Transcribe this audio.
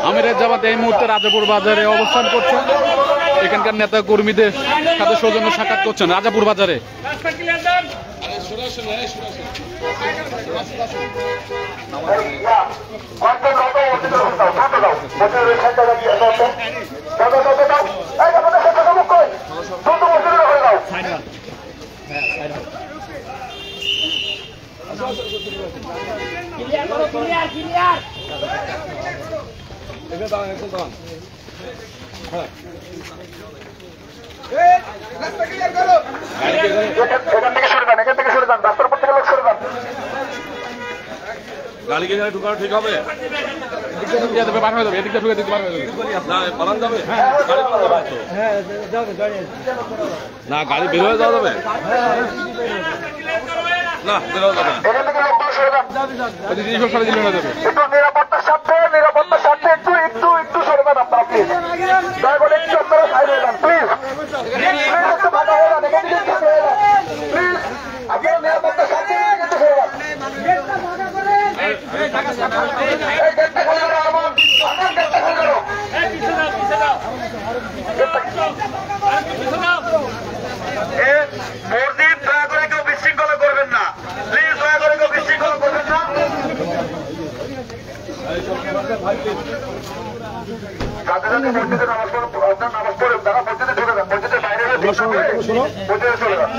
আমিরের জামাত এই মুহূর্তে রাজাপুর বাজারে অবস্থান করছেন। এখানকার নেতা কর্মীদের সাথে সৌজন্য সাক্ষাৎ করছেন রাজাপুর বাজারে। গাড়ি কি এখানে ঢুকানো ঠিক হবে? না গাড়ি বের হয়ে যাওয়া যাবে না, বের হওয়া যাবে নিরাপত্তার স্বার্থে একটু একটু একটু সরে যান আপনারা প্লিজ। দয়া করে একটু আপনারা সাইড হয়ে যান প্লিজ। একটু ফাঁকা হয়ে যান, এখানে একটু সরে যান প্লিজ। আপনারা নিরাপত্তার স্বার্থে একটু সরে যান। গেটটা খুলে দাও আমার গেটটা খুলে দাও। মসজিদ দয়া করে কেউ বিশৃঙ্খলা করবেন না প্লিজ, দয়া করে কেউ বিশৃঙ্খলা করবেন না। মসজিদে নামাজ পড়ে তারা মসজিদে ঢুকে যান, মসজিদের বাইরে মসজিদে চলে যান।